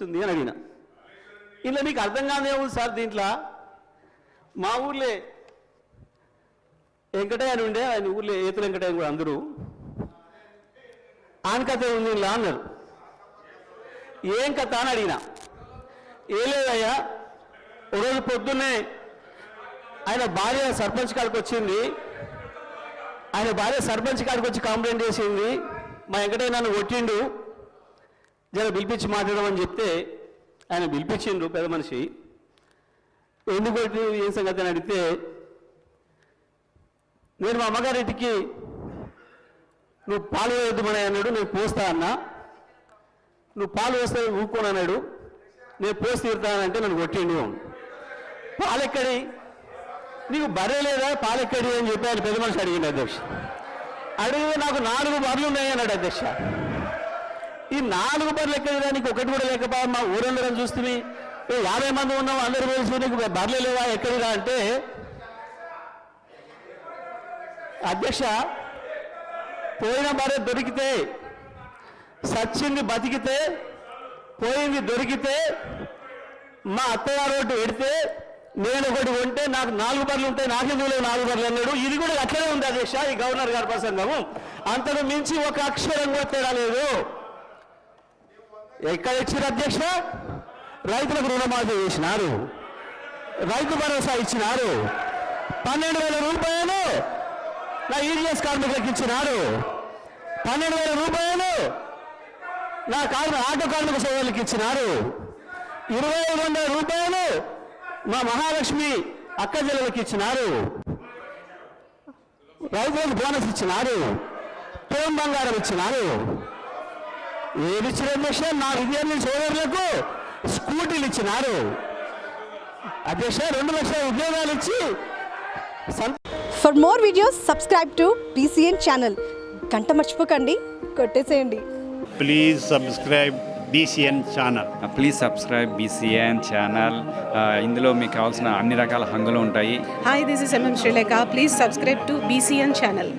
అని అడిగిన. ఇలా మీకు అర్థం కాదే ఉంది సార్. దీంట్లో మా ఊర్లే వెంకటయ్య అని ఉండే, ఆయన ఊర్లో ఏతుల వెంకటయ్య కూడా అందరూ ఆయన కథ ఉంది ఇలా అన్నారు. ఏం కథ అని అడిగిన. ఏ లేదయ్యా, ఒకరోజు పొద్దున్నే ఆయన భార్య సర్పంచ్ కాడికి వచ్చింది. ఆయన భార్య సర్పంచ్ కాడికి వచ్చి కంప్లైంట్ చేసింది, మా వెంకటయ్య నన్ను కొట్టిండు, జర పిలిపించి మాట్లాడమని చెప్తే ఆయన పిలిపించిండు పెద్ద మనిషి. ఎందుకు కొట్టి ఏం సంగతి అని అడిగితే, నేను మా అమ్మగారింటికి నువ్వు పాలు వేయొద్దుమని అన్నాడు, నేను పోస్తా అన్నా. నువ్వు పాలు వేస్తే ఊరుకోను అన్నాడు, నేను పోసి తీరుతానంటే నన్ను కొట్టిండు. పాలెక్కడి, నీకు బర్రె లేదా పాలెక్కడి అని చెప్పి ఆయన పెద్ద మనిషి అడిగింది అధ్యక్ష. అడిగితే నాకు 4 బర్రెలు ఉన్నాయి అన్నాడు అధ్యక్ష. ఈ 4 బర్రెలు ఎక్కడిదా, నీకు ఒకటి కూడా లేకపోయా, మా ఊరందరం చూస్తుంది 50 మంది ఉన్నాం, అందరూ తెలిసి నీకు బర్రెలు లేవా ఎక్కడిదా అంటే, అధ్యక్ష పోయిన బర్రె దొరికితే, సచ్చింది బతికితే, పోయింది దొరికితే, మా అత్తగారు ఒకటి పెడితే నేను ఒకటి కొంటే నాకు 4 బర్రెలు ఉంటాయి, నాకెందుకు లేవు 4 బర్రెలు అన్నాడు. ఇది కూడా అట్లనే ఉంది అధ్యక్ష ఈ గవర్నర్ గారి ప్రసంగము. అంతకు మించి ఒక అక్షరం కూడా తేడా లేదు. ఎక్కడ ఇచ్చారు అధ్యక్ష? రైతులకు రుణమాఫీ చేసినారు, రైతు భరోసా ఇచ్చినారు, 12,000 రూపాయలు నా ఈడిఎస్ కార్మికులకు ఇచ్చినారు, 12,000 రూపాయలు నా ఆటో కార్మిక సోదరులకు ఇచ్చినారు, 2,500 రూపాయలు మా మహాలక్ష్మి అక్క చెల్లెలకు ఇచ్చినారు, రైతులకు బోనస్ ఇచ్చినారు, తోం బంగారం ఇచ్చినారు. ఏది ఇచ్చిన అధ్యక్ష? నా విద్యార్థి సోదరులకు స్కూటీలు ఇచ్చినారు అధ్యక్ష. 2 లక్షల ఉద్యోగాలు ఇచ్చి. For more videos, subscribe to BCN channel. గంట మర్చిపోకండి, కొట్టేసేయండి. Please subscribe BCN channel. Please subscribe BCN channel. ఇందులో మీకు కావాల్సిన అన్ని రకాల హంగులు ఉంటాయి. Hi, this is MM Sri Lanka. Please subscribe to BCN channel.